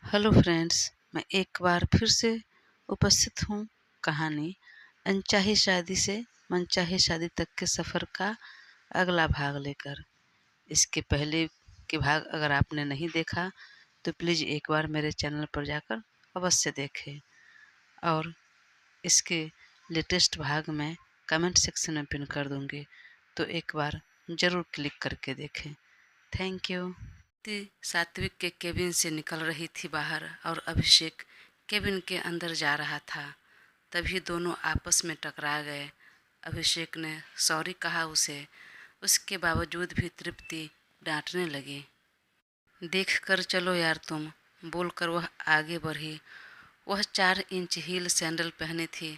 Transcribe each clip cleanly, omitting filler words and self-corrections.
Hello friends, मैं एक बार फिर से उपस्थित हूँ कहानी अनचाही शादी से मनचाही शादी तक के सफ़र का अगला भाग लेकर। इसके पहले के भाग अगर आपने नहीं देखा तो प्लीज़ एक बार मेरे चैनल पर जाकर अवश्य देखें और इसके लेटेस्ट भाग मैं कमेंट सेक्शन में पिन कर दूँगी, तो एक बार ज़रूर क्लिक करके देखें। Thank you. सात्विक के केबिन से निकल रही थी बाहर और अभिषेक केबिन के अंदर जा रहा था। तभी दोनों आपस में टकरा गए। अभिषेक ने सॉरी कहा उसे, उसके बावजूद भी तृप्ति डांटने लगी। देख कर चलो यार तुम, बोलकर वह आगे बढ़ी। वह 4 इंच हील सैंडल पहनी थी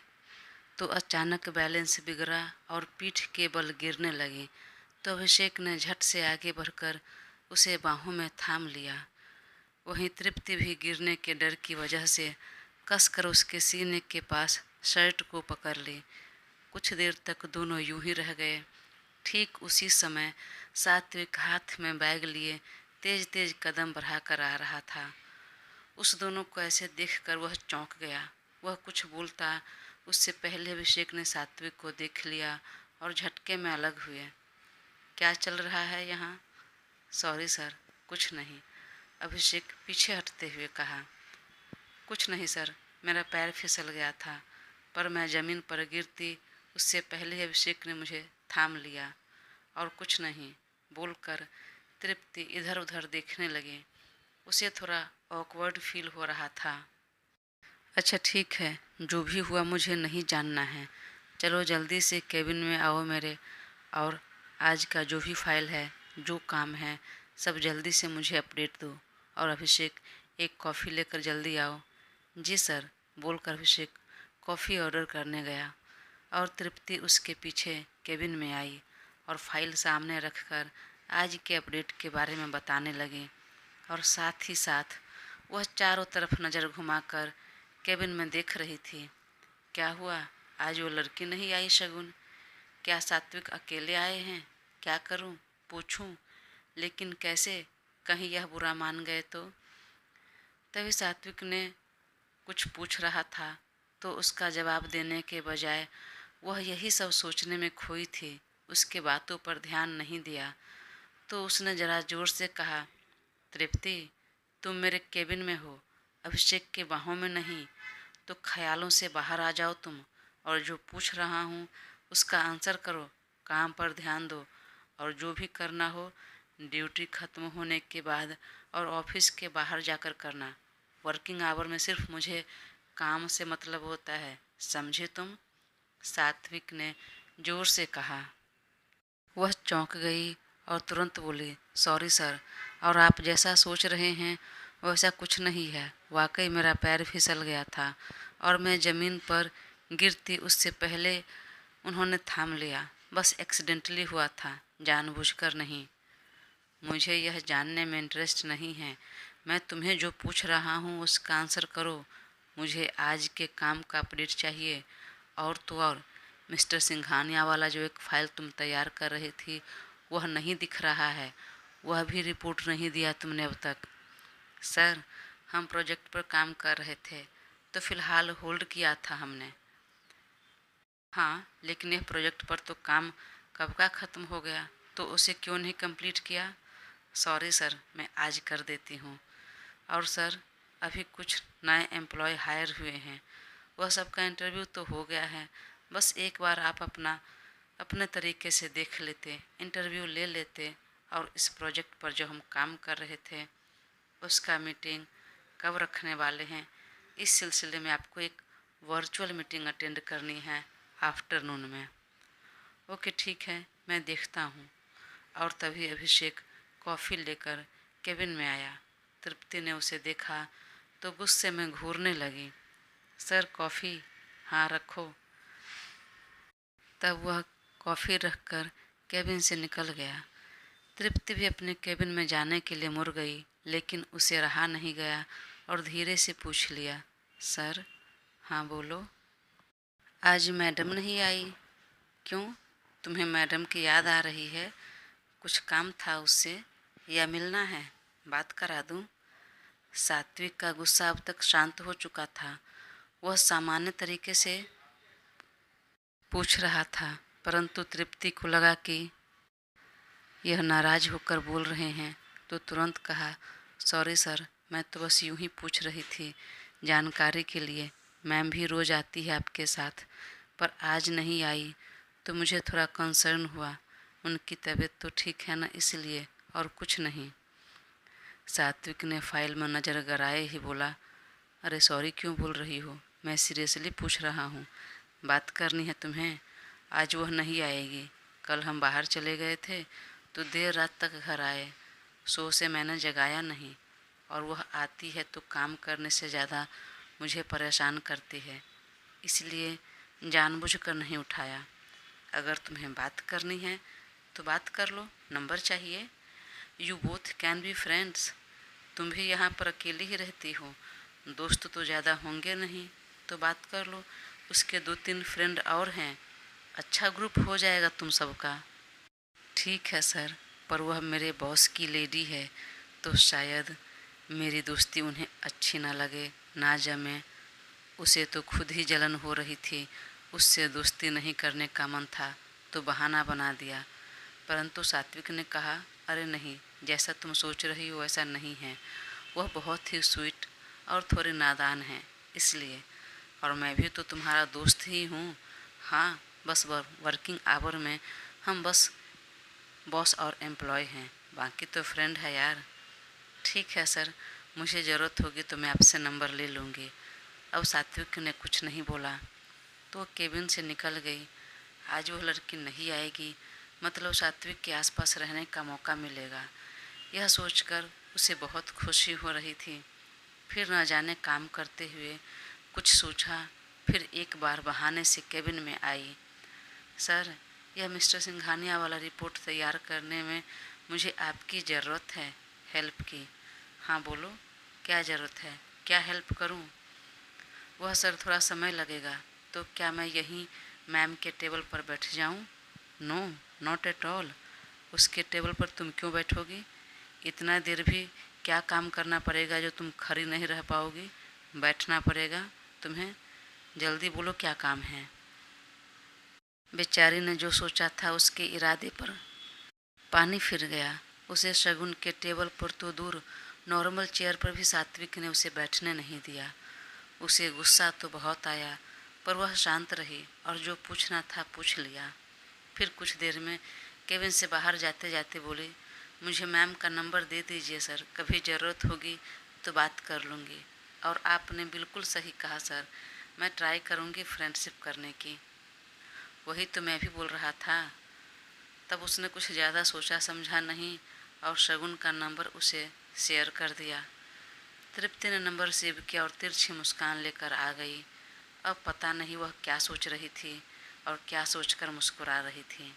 तो अचानक बैलेंस बिगड़ा और पीठ के बल गिरने लगी। तो अभिषेक ने झट से आगे बढ़कर उसे बाहों में थाम लिया। वहीं तृप्ति भी गिरने के डर की वजह से कसकर उसके सीने के पास शर्ट को पकड़ ली। कुछ देर तक दोनों यूं ही रह गए। ठीक उसी समय सात्विक हाथ में बैग लिए तेज तेज कदम बढ़ाकर आ रहा था। उस दोनों को ऐसे देखकर वह चौंक गया। वह कुछ बोलता उससे पहले अभिषेक ने सात्विक को देख लिया और झटके में अलग हुए। क्या चल रहा है यहाँ? सॉरी सर, कुछ नहीं, अभिषेक पीछे हटते हुए कहा। कुछ नहीं सर, मेरा पैर फिसल गया था, पर मैं ज़मीन पर गिरती उससे पहले ही अभिषेक ने मुझे थाम लिया। और कुछ नहीं, बोलकर तृप्ति इधर उधर देखने लगी। उसे थोड़ा ऑकवर्ड फील हो रहा था। अच्छा ठीक है, जो भी हुआ मुझे नहीं जानना है। चलो जल्दी से केबिन में आओ मेरे, और आज का जो भी फाइल है, जो काम है, सब जल्दी से मुझे अपडेट दो। और अभिषेक, एक कॉफ़ी लेकर जल्दी आओ। जी सर, बोलकर अभिषेक कॉफ़ी ऑर्डर करने गया और तृप्ति उसके पीछे केबिन में आई और फाइल सामने रखकर आज के अपडेट के बारे में बताने लगी। और साथ ही साथ वह चारों तरफ नज़र घुमाकर केबिन में देख रही थी। क्या हुआ, आज वो लड़की नहीं आई शगुन? क्या सात्विक अकेले आए हैं? क्या करूं, पूछूं, लेकिन कैसे, कहीं यह बुरा मान गए तो? तभी सात्विक ने कुछ पूछ रहा था तो उसका जवाब देने के बजाय वह यही सब सोचने में खोई थी। उसके बातों पर ध्यान नहीं दिया तो उसने ज़रा जोर से कहा, तृप्ति, तुम मेरे केबिन में हो, अभिषेक के बाहों में नहीं, तो ख्यालों से बाहर आ जाओ तुम, और जो पूछ रहा हूँ उसका आंसर करो, काम पर ध्यान दो, और जो भी करना हो ड्यूटी ख़त्म होने के बाद और ऑफिस के बाहर जाकर करना। वर्किंग आवर में सिर्फ मुझे काम से मतलब होता है, समझे तुम? सात्विक ने जोर से कहा। वह चौंक गई और तुरंत बोली, सॉरी सर, और आप जैसा सोच रहे हैं वैसा कुछ नहीं है। वाकई मेरा पैर फिसल गया था और मैं ज़मीन पर गिरती उससे पहले उन्होंने थाम लिया। बस एक्सीडेंटली हुआ था, जानबूझकर नहीं। मुझे यह जानने में इंटरेस्ट नहीं है। मैं तुम्हें जो पूछ रहा हूँ उसका आंसर करो। मुझे आज के काम का अपडेट चाहिए। और तो और, मिस्टर सिंघानिया वाला जो एक फ़ाइल तुम तैयार कर रही थी वह नहीं दिख रहा है। वह भी रिपोर्ट नहीं दिया तुमने अब तक। सर, हम प्रोजेक्ट पर काम कर रहे थे तो फ़िलहाल होल्ड किया था हमने। हाँ, लेकिन यह प्रोजेक्ट पर तो काम कब का ख़त्म हो गया, तो उसे क्यों नहीं कंप्लीट किया? सॉरी सर, मैं आज कर देती हूँ। और सर, अभी कुछ नए एम्प्लॉय हायर हुए हैं, वह सबका इंटरव्यू तो हो गया है। बस एक बार आप अपने तरीके से देख लेते, इंटरव्यू ले लेते, और इस प्रोजेक्ट पर जो हम काम कर रहे थे उसका मीटिंग कब रखने वाले हैं, इस सिलसिले में आपको एक वर्चुअल मीटिंग अटेंड करनी है आफ्टरनून में। ओके ठीक है, मैं देखता हूँ। और तभी अभिषेक कॉफ़ी लेकर केबिन में आया। तृप्ति ने उसे देखा तो गुस्से में घूरने लगी। Sir, coffee? हाँ रखो। तब वह कॉफ़ी रखकर केबिन से निकल गया। तृप्ति भी अपने केबिन में जाने के लिए मुड़ गई, लेकिन उसे रहा नहीं गया और धीरे से पूछ लिया, सर? हाँ बोलो। आज मैडम नहीं आई? क्यों, तुम्हें मैडम की याद आ रही है? कुछ काम था उससे, या मिलना है? बात करा दूँ? सात्विक का गुस्सा अब तक शांत हो चुका था। वह सामान्य तरीके से पूछ रहा था, परंतु तृप्ति को लगा कि यह नाराज होकर बोल रहे हैं, तो तुरंत कहा, सॉरी सर, मैं तो बस यूं ही पूछ रही थी, जानकारी के लिए। मैम भी रोज़ आती है आपके साथ, पर आज नहीं आई तो मुझे थोड़ा कंसर्न हुआ। उनकी तबीयत तो ठीक है ना, इसलिए, और कुछ नहीं। सात्विक ने फाइल में नज़र गड़ाए ही बोला, अरे सॉरी क्यों बोल रही हो, मैं सीरियसली पूछ रहा हूँ। बात करनी है तुम्हें? आज वह नहीं आएगी। कल हम बाहर चले गए थे तो देर रात तक घर आए। सो से मैंने जगाया नहीं, और वह आती है तो काम करने से ज़्यादा मुझे परेशान करती है, इसलिए जानबूझकर नहीं उठाया। अगर तुम्हें बात करनी है तो बात कर लो, नंबर चाहिए? You both can be friends. तुम भी यहाँ पर अकेली ही रहती हो, दोस्त तो ज़्यादा होंगे नहीं, तो बात कर लो। उसके 2-3 फ्रेंड और हैं, अच्छा ग्रुप हो जाएगा तुम सबका। ठीक है सर, पर वह मेरे बॉस की लेडी है, तो शायद मेरी दोस्ती उन्हें अच्छी ना लगे, ना जमे। उसे तो खुद ही जलन हो रही थी, उससे दोस्ती नहीं करने का मन था, तो बहाना बना दिया। परंतु सात्विक ने कहा, अरे नहीं, जैसा तुम सोच रही हो वैसा नहीं है। वह बहुत ही स्वीट और थोड़ी नादान है, इसलिए। और मैं भी तो तुम्हारा दोस्त ही हूँ। हाँ, बस वर्किंग आवर में हम बस बॉस और एम्प्लॉय हैं, बाकी तो फ्रेंड है यार। ठीक है सर, मुझे ज़रूरत होगी तो मैं आपसे नंबर ले लूँगी। अब सात्विक ने कुछ नहीं बोला तो वो केबिन से निकल गई। आज वह लड़की नहीं आएगी, मतलब सात्विक के आसपास रहने का मौका मिलेगा। यह सोचकर उसे बहुत खुशी हो रही थी। फिर न जाने काम करते हुए कुछ सोचा, फिर एक बार बहाने से केबिन में आई। सर, यह मिस्टर सिंघानिया वाला रिपोर्ट तैयार करने में मुझे आपकी ज़रूरत है, हेल्प की। हाँ बोलो, क्या ज़रूरत है, क्या हेल्प करूँ? वह सर थोड़ा समय लगेगा, तो क्या मैं यहीं मैम के टेबल पर बैठ जाऊँ? No, not at all. उसके टेबल पर तुम क्यों बैठोगी? इतना देर भी क्या काम करना पड़ेगा जो तुम खड़ी नहीं रह पाओगी? बैठना पड़ेगा तुम्हें। जल्दी बोलो क्या काम है। बेचारी ने जो सोचा था उसके इरादे पर पानी फिर गया। उसे शगुन के टेबल पर तो दूर, नॉर्मल चेयर पर भी सात्विक ने उसे बैठने नहीं दिया। उसे गुस्सा तो बहुत आया, पर वह शांत रही और जो पूछना था पूछ लिया। फिर कुछ देर में केबिन से बाहर जाते जाते बोली, मुझे मैम का नंबर दे दीजिए सर, कभी ज़रूरत होगी तो बात कर लूँगी। और आपने बिल्कुल सही कहा सर, मैं ट्राई करूँगी फ्रेंडशिप करने की। वही तो मैं भी बोल रहा था। तब उसने कुछ ज़्यादा सोचा समझा नहीं और शगुन का नंबर उसे शेयर कर दिया। तृप्ति ने नंबर सेव किया और तिरछी मुस्कान लेकर आ गई। अब पता नहीं वह क्या सोच रही थी और क्या सोचकर मुस्कुरा रही थी।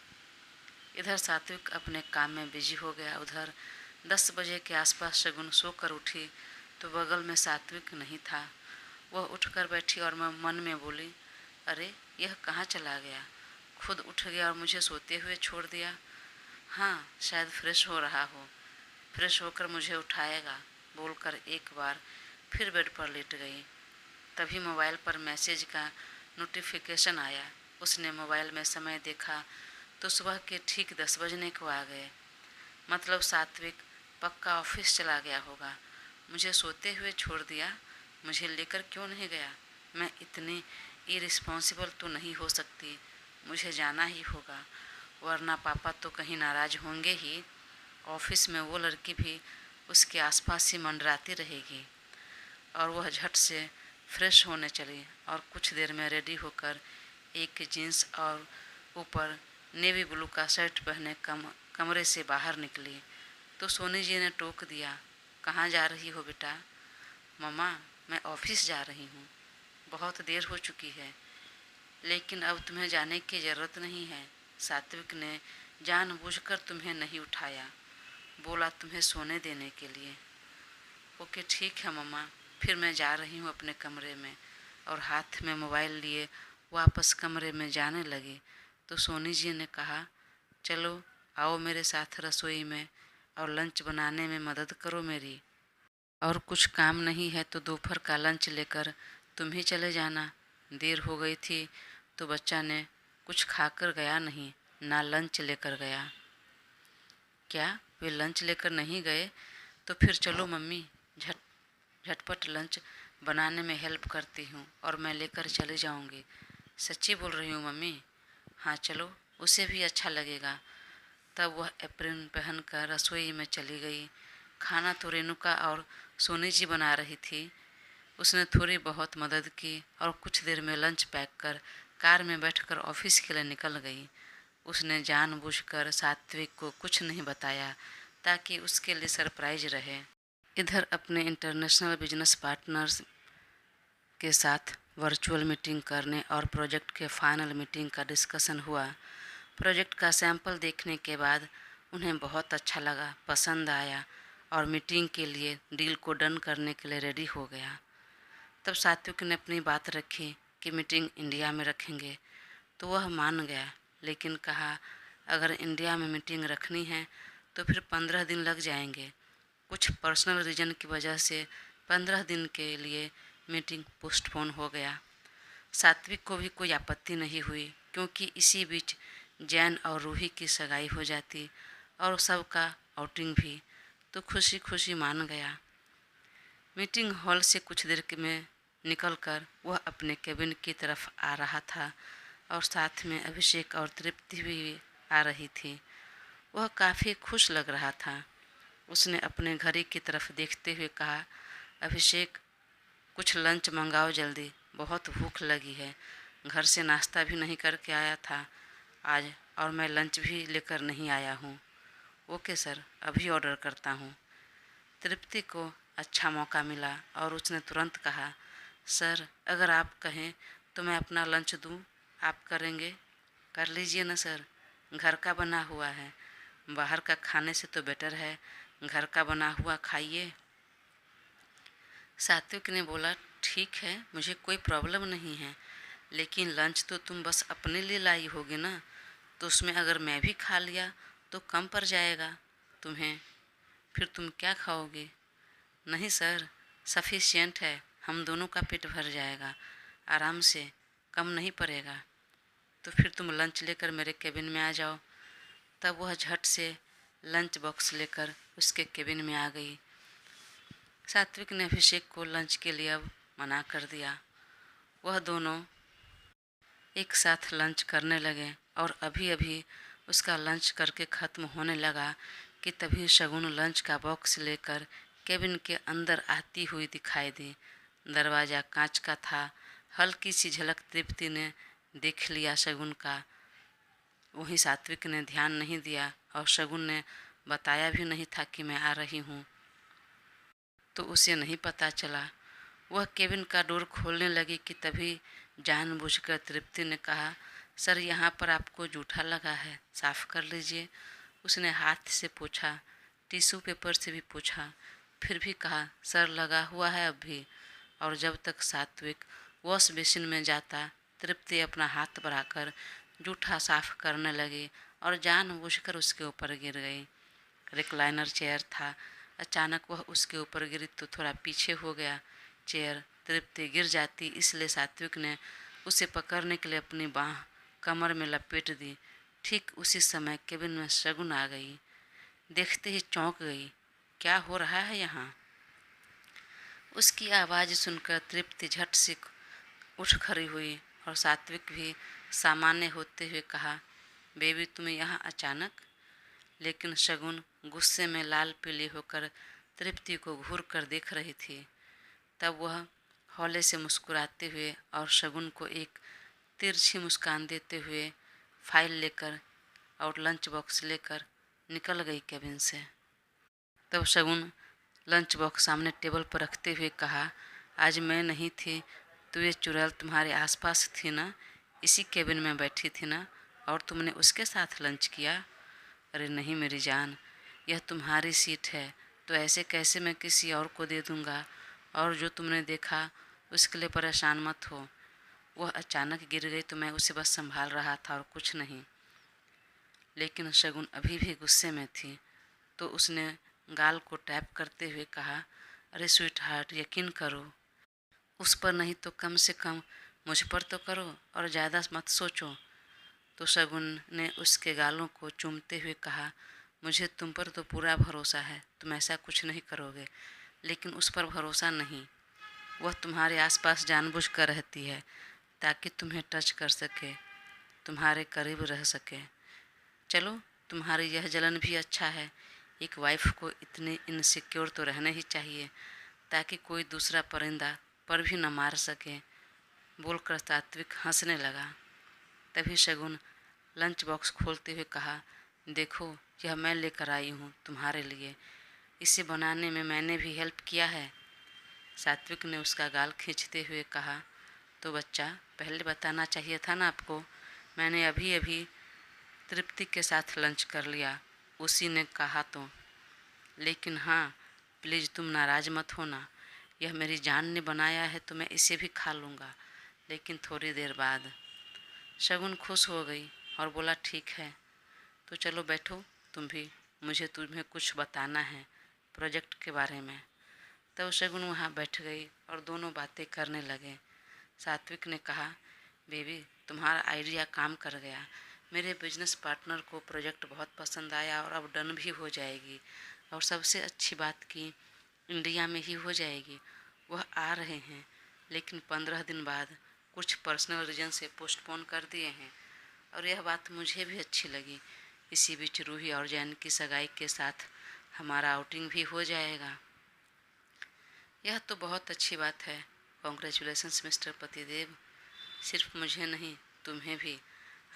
इधर सात्विक अपने काम में बिजी हो गया। उधर 10 बजे के आसपास शगुन सोकर उठी तो बगल में सात्विक नहीं था। वह उठकर बैठी और मैं मन में बोली, अरे यह कहाँ चला गया? खुद उठ गया और मुझे सोते हुए छोड़ दिया। हाँ, शायद फ्रेश हो रहा हो, फ्रेश होकर मुझे उठाएगा, बोलकर एक बार फिर बेड पर लेट गई। तभी मोबाइल पर मैसेज का नोटिफिकेशन आया। उसने मोबाइल में समय देखा तो सुबह के ठीक 10 बजने को आ गए। मतलब सात्विक पक्का ऑफिस चला गया होगा। मुझे सोते हुए छोड़ दिया, मुझे लेकर क्यों नहीं गया? मैं इतनी इरिस्पॉन्सिबल तो नहीं हो सकती, मुझे जाना ही होगा, वरना पापा तो कहीं नाराज़ होंगे ही। ऑफिस में वो लड़की भी उसके आसपास ही मंडराती रहेगी। और वह झट से फ्रेश होने चली और कुछ देर में रेडी होकर एक जीन्स और ऊपर नेवी ब्लू का शर्ट पहने कमरे से बाहर निकली तो सोनी जी ने टोक दिया, कहाँ जा रही हो बेटा? मम्मा, मैं ऑफिस जा रही हूँ, बहुत देर हो चुकी है। लेकिन अब तुम्हें जाने की ज़रूरत नहीं है, सात्विक ने जानबूझकर तुम्हें नहीं उठाया, बोला तुम्हें सोने देने के लिए। ओके ठीक है मम्मा, फिर मैं जा रही हूँ अपने कमरे में। और हाथ में मोबाइल लिए वापस कमरे में जाने लगी तो सोनी जी ने कहा, चलो आओ मेरे साथ रसोई में और लंच बनाने में मदद करो मेरी। और कुछ काम नहीं है तो दोपहर का लंच लेकर तुम ही चले जाना। देर हो गई थी तो बच्चा ने कुछ खाकर गया नहीं, ना लंच लेकर गया। क्या वे लंच लेकर नहीं गए? तो फिर चलो मम्मी, झट झटपट लंच बनाने में हेल्प करती हूँ और मैं लेकर चली जाऊँगी। सच्ची बोल रही हूँ मम्मी? हाँ चलो, उसे भी अच्छा लगेगा। तब वह एप्रिन पहनकर रसोई में चली गई। खाना तो रेणुका और सोनी जी बना रही थी। उसने थोड़ी बहुत मदद की और कुछ देर में लंच पैक कर कार में बैठकर ऑफिस के लिए निकल गई। उसने जानबूझकर सात्विक को कुछ नहीं बताया ताकि उसके लिए सरप्राइज रहे। इधर अपने इंटरनेशनल बिजनेस पार्टनर्स के साथ वर्चुअल मीटिंग करने और प्रोजेक्ट के फाइनल मीटिंग का डिस्कशन हुआ। प्रोजेक्ट का सैंपल देखने के बाद उन्हें बहुत अच्छा लगा, पसंद आया और मीटिंग के लिए डील को डन करने के लिए रेडी हो गया। तब सात्विक ने अपनी बात रखी कि मीटिंग इंडिया में रखेंगे, तो वह मान गया, लेकिन कहा अगर इंडिया में मीटिंग रखनी है तो फिर 15 दिन लग जाएंगे। कुछ पर्सनल रीज़न की वजह से 15 दिन के लिए मीटिंग पोस्टपोन हो गया। सात्विक को भी कोई आपत्ति नहीं हुई, क्योंकि इसी बीच जैन और रूही की सगाई हो जाती और सबका आउटिंग भी, तो खुशी खुशी मान गया। मीटिंग हॉल से कुछ देर में निकलकर वह अपने केबिन की तरफ आ रहा था और साथ में अभिषेक और तृप्ति भी आ रही थी। वह काफ़ी खुश लग रहा था। उसने अपने घड़ी की तरफ देखते हुए कहा, अभिषेक कुछ लंच मंगाओ जल्दी, बहुत भूख लगी है। घर से नाश्ता भी नहीं करके आया था आज और मैं लंच भी लेकर नहीं आया हूँ। ओके सर, अभी ऑर्डर करता हूँ। तृप्ति को अच्छा मौका मिला और उसने तुरंत कहा, सर अगर आप कहें तो मैं अपना लंच दूँ, आप करेंगे? कर लीजिए ना सर, घर का बना हुआ है, बाहर का खाने से तो बेटर है घर का बना हुआ खाइए। सात्विक ने बोला, ठीक है, मुझे कोई प्रॉब्लम नहीं है, लेकिन लंच तो तुम बस अपने लिए लाई होगी ना, तो उसमें अगर मैं भी खा लिया तो कम पड़ जाएगा तुम्हें, फिर तुम क्या खाओगे? नहीं सर, सफिशिएंट है, हम दोनों का पेट भर जाएगा आराम से, कम नहीं पड़ेगा। तो फिर तुम लंच लेकर मेरे केबिन में आ जाओ। तब वह झट से लंच बॉक्स लेकर उसके केबिन में आ गई। सात्विक ने अभिषेक को लंच के लिए अब मना कर दिया। वह दोनों एक साथ लंच करने लगे और अभी अभी उसका लंच करके ख़त्म होने लगा कि तभी शगुन लंच का बॉक्स लेकर केबिन के अंदर आती हुई दिखाई दी। दरवाज़ा कांच का था। हल्की सी झलक तृप्ति ने देख लिया शगुन का। वहीं सात्विक ने ध्यान नहीं दिया और शगुन ने बताया भी नहीं था कि मैं आ रही हूँ, तो उसे नहीं पता चला। वह केबिन का डोर खोलने लगी कि तभी जानबूझकर तृप्ति ने कहा, सर यहाँ पर आपको जूठा लगा है, साफ कर लीजिए। उसने हाथ से पूछा, टिश्यू पेपर से भी पूछा, फिर भी कहा, सर लगा हुआ है अब भी। और जब तक सात्विक वॉश बेसिन में जाता, तृप्ति अपना हाथ बढ़ाकर जूठा साफ करने लगी और जानबूझकर उसके ऊपर गिर गई। रिक्लाइनर चेयर था। अचानक वह उसके ऊपर गिरी तो थोड़ा पीछे हो गया चेयर। तृप्ति गिर जाती, इसलिए सात्विक ने उसे पकड़ने के लिए अपनी बाँह कमर में लपेट दी। ठीक उसी समय केबिन में शगुन आ गई। देखते ही चौंक गई, क्या हो रहा है यहाँ? उसकी आवाज़ सुनकर तृप्ति झट से उठ खड़ी हुई और सात्विक भी सामान्य होते हुए कहा, बेबी तुम यहाँ अचानक? लेकिन शगुन गुस्से में लाल पीली होकर तृप्ति को घूर कर देख रही थी। तब वह हौले से मुस्कुराते हुए और शगुन को एक तिरछी मुस्कान देते हुए फाइल लेकर और लंच बॉक्स लेकर निकल गई केबिन से। तब शगुन लंच बॉक्स सामने टेबल पर रखते हुए कहा, आज मैं नहीं थी तो ये चुड़ैल तुम्हारे आसपास थी ना, इसी केबिन में बैठी थी ना, और तुमने उसके साथ लंच किया? अरे नहीं मेरी जान, यह तुम्हारी सीट है, तो ऐसे कैसे मैं किसी और को दे दूँगा? और जो तुमने देखा उसके लिए परेशान मत हो। वह अचानक गिर गई तो मैं उसे बस संभाल रहा था और कुछ नहीं। लेकिन शगुन अभी भी गुस्से में थी, तो उसने गाल को टैप करते हुए कहा, अरे स्वीट हार्ट, यकीन करो, उस पर नहीं तो कम से कम मुझ पर तो करो और ज़्यादा मत सोचो। तो शगुन ने उसके गालों को चूमते हुए कहा, मुझे तुम पर तो पूरा भरोसा है, तुम ऐसा कुछ नहीं करोगे, लेकिन उस पर भरोसा नहीं। वह तुम्हारे आसपास जानबूझकर रहती है ताकि तुम्हें टच कर सके, तुम्हारे करीब रह सके। चलो, तुम्हारी यह जलन भी अच्छा है। एक वाइफ को इतने इनसिक्योर तो रहना ही चाहिए ताकि कोई दूसरा परिंदा पर भी न मार सके। बोलकर सात्विक हंसने लगा। तभी शगुन लंच बॉक्स खोलते हुए कहा, देखो, यह मैं लेकर आई हूँ तुम्हारे लिए। इसे बनाने में मैंने भी हेल्प किया है। सात्विक ने उसका गाल खींचते हुए कहा, तो बच्चा, पहले बताना चाहिए था ना आपको। मैंने अभी अभी तृप्ति के साथ लंच कर लिया। उसी ने कहा तो। लेकिन हाँ, प्लीज़ तुम नाराज़ मत होना। यह मेरी जान ने बनाया है तो मैं इसे भी खा लूँगा, लेकिन थोड़ी देर बाद। शगुन खुश हो गई और बोला, ठीक है, तो चलो बैठो तुम भी, मुझे तुम्हें कुछ बताना है प्रोजेक्ट के बारे में। तब शगुन वहाँ बैठ गई और दोनों बातें करने लगे। सात्विक ने कहा, बेबी, तुम्हारा आइडिया काम कर गया। मेरे बिजनेस पार्टनर को प्रोजेक्ट बहुत पसंद आया और अब डन भी हो जाएगी। और सबसे अच्छी बात कि इंडिया में ही हो जाएगी। वह आ रहे हैं, लेकिन 15 दिन बाद कुछ पर्सनल रीजन से पोस्टपोन कर दिए हैं। और यह बात मुझे भी अच्छी लगी। इसी बीच रूही और जैन की सगाई के साथ हमारा आउटिंग भी हो जाएगा। यह तो बहुत अच्छी बात है। कॉन्ग्रेचुलेशंस मिस्टर पतिदेव। सिर्फ मुझे नहीं, तुम्हें भी।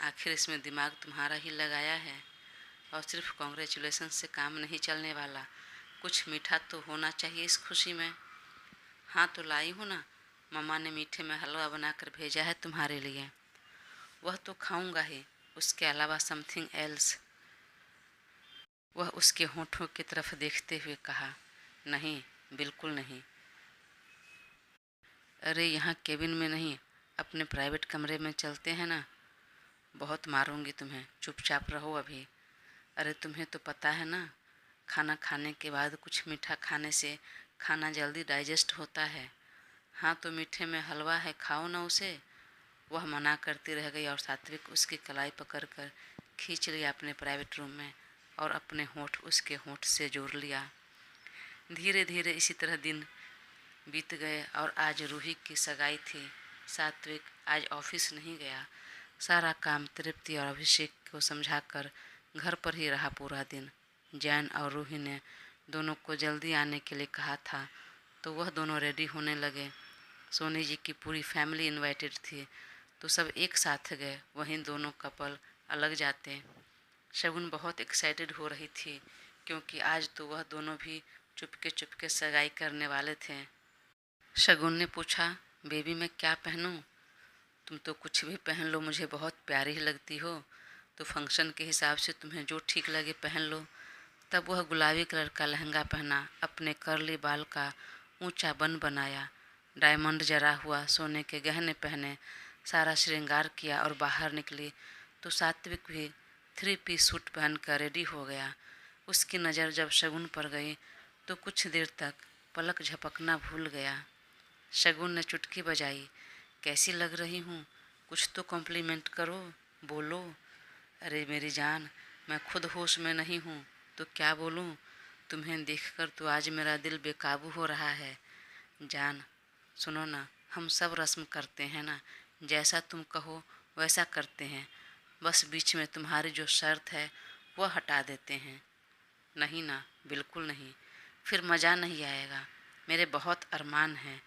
आखिर इसमें दिमाग तुम्हारा ही लगाया है। और सिर्फ कॉन्ग्रेचुलेशंस से काम नहीं चलने वाला, कुछ मीठा तो होना चाहिए इस खुशी में। हाँ, तो लाई हूँ ना, मम्मा ने मीठे में हलवा बनाकर भेजा है तुम्हारे लिए। वह तो खाऊंगा ही, उसके अलावा समथिंग एल्स। वह उसके होठों की तरफ देखते हुए कहा, नहीं, बिल्कुल नहीं। अरे यहाँ केबिन में नहीं, अपने प्राइवेट कमरे में चलते हैं ना। बहुत मारूंगी तुम्हें, चुपचाप रहो अभी। अरे तुम्हें तो पता है ना, खाना खाने के बाद कुछ मीठा खाने से खाना जल्दी डाइजेस्ट होता है। हाँ, तो मीठे में हलवा है, खाओ ना उसे। वह मना करती रह गई और सात्विक उसकी कलाई पकड़कर खींच लिया अपने प्राइवेट रूम में और अपने होंठ उसके होंठ से जोड़ लिया। धीरे धीरे इसी तरह दिन बीत गए और आज रूही की सगाई थी। सात्विक आज ऑफिस नहीं गया। सारा काम तृप्ति और अभिषेक को समझाकर घर पर ही रहा पूरा दिन। जैन और रूही ने दोनों को जल्दी आने के लिए कहा था, तो वह दोनों रेडी होने लगे। सोनी जी की पूरी फैमिली इनवाइटेड थी, तो सब एक साथ गए, वहीं दोनों कपल अलग जाते। शगुन बहुत एक्साइटेड हो रही थी, क्योंकि आज तो वह दोनों भी चुपके चुपके सगाई करने वाले थे। शगुन ने पूछा, बेबी मैं क्या पहनूं? तुम तो कुछ भी पहन लो, मुझे बहुत प्यारी ही लगती हो। तो फंक्शन के हिसाब से तुम्हें जो ठीक लगे पहन लो। तब वह गुलाबी कलर का लहंगा पहना, अपने कर्ली बाल का ऊंचा बन बनाया, डायमंड जरा हुआ सोने के गहने पहने, सारा श्रृंगार किया और बाहर निकली। तो सात्विक भी 3 पीस सूट पहनकर रेडी हो गया। उसकी नज़र जब शगुन पर गई तो कुछ देर तक पलक झपकना भूल गया। शगुन ने चुटकी बजाई, कैसी लग रही हूँ? कुछ तो कॉम्प्लीमेंट करो, बोलो। अरे मेरी जान, मैं खुद होश में नहीं हूँ तो क्या बोलूँ? तुम्हें देखकर तो आज मेरा दिल बेकाबू हो रहा है। जान, सुनो ना, हम सब रस्म करते हैं ना, जैसा तुम कहो वैसा करते हैं। बस बीच में तुम्हारी जो शर्त है वह हटा देते हैं। नहीं ना, बिल्कुल नहीं, फिर मज़ा नहीं आएगा। मेरे बहुत अरमान हैं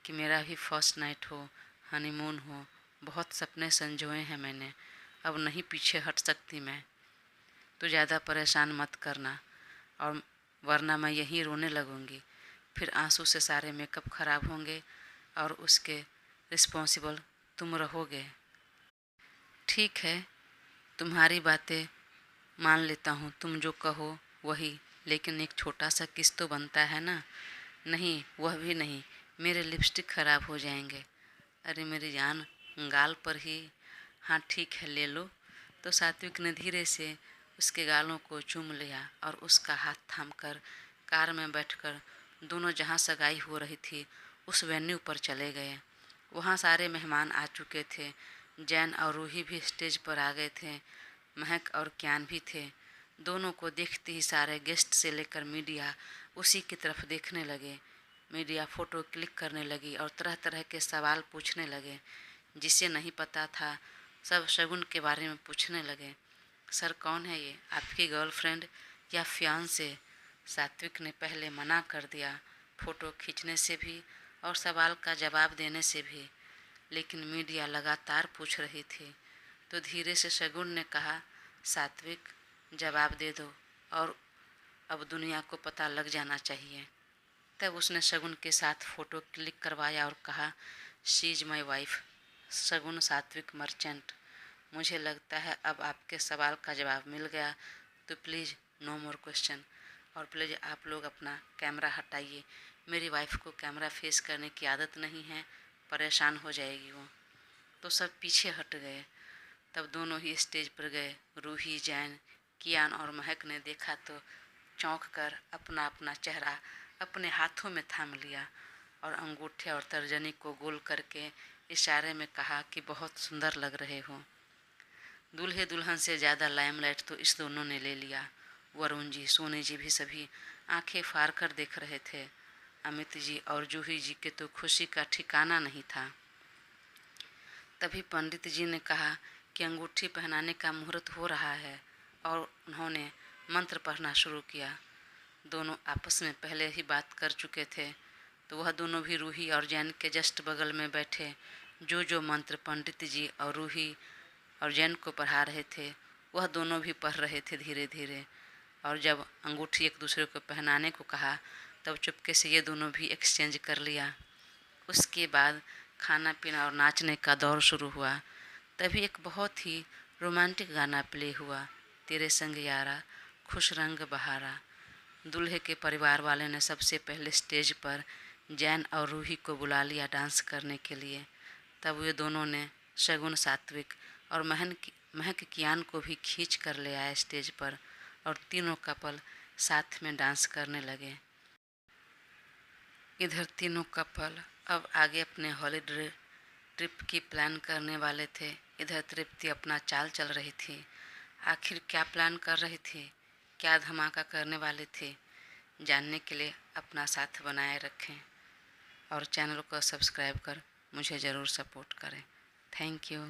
कि मेरा भी फर्स्ट नाइट हो, हनीमून हो। बहुत सपने संजोए हैं मैंने, अब नहीं पीछे हट सकती मैं। तो ज़्यादा परेशान मत करना, और वरना मैं यहीं रोने लगूंगी। फिर आंसू से सारे मेकअप खराब होंगे और उसके रिस्पॉन्सिबल तुम रहोगे। ठीक है, तुम्हारी बातें मान लेता हूँ, तुम जो कहो वही, लेकिन एक छोटा सा किस तो बनता है ना। नहीं, वह भी नहीं, मेरे लिपस्टिक खराब हो जाएंगे। अरे मेरी जान, गाल पर ही। हाँ ठीक है, ले लो। तो सात्विक ने धीरे से उसके गालों को चूम लिया और उसका हाथ थामकर कार में बैठकर दोनों जहाँ सगाई हो रही थी उस वेन्यू पर चले गए। वहाँ सारे मेहमान आ चुके थे। जैन और रूही भी स्टेज पर आ गए थे। महक और क्यान भी थे। दोनों को देखते ही सारे गेस्ट से लेकर मीडिया उसी की तरफ देखने लगे। मीडिया फ़ोटो क्लिक करने लगी और तरह तरह के सवाल पूछने लगे। जिसे नहीं पता था सब शगुन के बारे में पूछने लगे। सर कौन है ये, आपकी गर्लफ्रेंड या फियांसे? सात्विक ने पहले मना कर दिया, फ़ोटो खींचने से भी और सवाल का जवाब देने से भी, लेकिन मीडिया लगातार पूछ रही थी। तो धीरे से शगुन ने कहा, सात्विक जवाब दे दो और अब दुनिया को पता लग जाना चाहिए। तब उसने शगुन के साथ फ़ोटो क्लिक करवाया और कहा, शी इज़ माई वाइफ शगुन सात्विक मर्चेंट। मुझे लगता है अब आपके सवाल का जवाब मिल गया, तो प्लीज़ नो मोर क्वेश्चन। और प्लीज़ आप लोग अपना कैमरा हटाइए, मेरी वाइफ को कैमरा फेस करने की आदत नहीं है, परेशान हो जाएगी वो। तो सब पीछे हट गए। तब दोनों ही स्टेज पर गए। रूही, जैन, कियान और महक ने देखा तो चौंक कर अपना अपना चेहरा अपने हाथों में थाम लिया और अंगूठे और तर्जनी को गोल करके इशारे में कहा कि बहुत सुंदर लग रहे हो। दूल्हे दुल्हन से ज़्यादा लाइमलाइट तो इस दोनों ने ले लिया। वरुण जी, सोनी जी भी सभी आंखें फाड़ कर देख रहे थे। अमित जी और जूही जी के तो खुशी का ठिकाना नहीं था। तभी पंडित जी ने कहा कि अंगूठी पहनाने का मुहूर्त हो रहा है और उन्होंने मंत्र पढ़ना शुरू किया। दोनों आपस में पहले ही बात कर चुके थे, तो वह दोनों भी रूही और जैन के जस्ट बगल में बैठे जो मंत्र पंडित जी और रूही और जैन को पढ़ा रहे थे वह दोनों भी पढ़ रहे थे धीरे धीरे। और जब अंगूठी एक दूसरे को पहनाने को कहा तब चुपके से ये दोनों भी एक्सचेंज कर लिया। उसके बाद खाना पीना और नाचने का दौर शुरू हुआ। तभी एक बहुत ही रोमांटिक गाना प्ले हुआ, तेरे संग यारा खुश रंग बहारा। दूल्हे के परिवार वाले ने सबसे पहले स्टेज पर जैन और रूही को बुला लिया डांस करने के लिए। तब वे दोनों ने शगुन, सात्विक और महक कियान को भी खींच कर ले आए स्टेज पर और तीनों कपल साथ में डांस करने लगे। इधर तीनों कपल अब आगे अपने हॉलीडे ट्रिप की प्लान करने वाले थे। इधर तृप्ति अपना चाल चल रही थी। आखिर क्या प्लान कर रही थी, क्या धमाका करने वाले थे, जानने के लिए अपना साथ बनाए रखें और चैनल को सब्सक्राइब कर मुझे ज़रूर सपोर्ट करें। Thank you.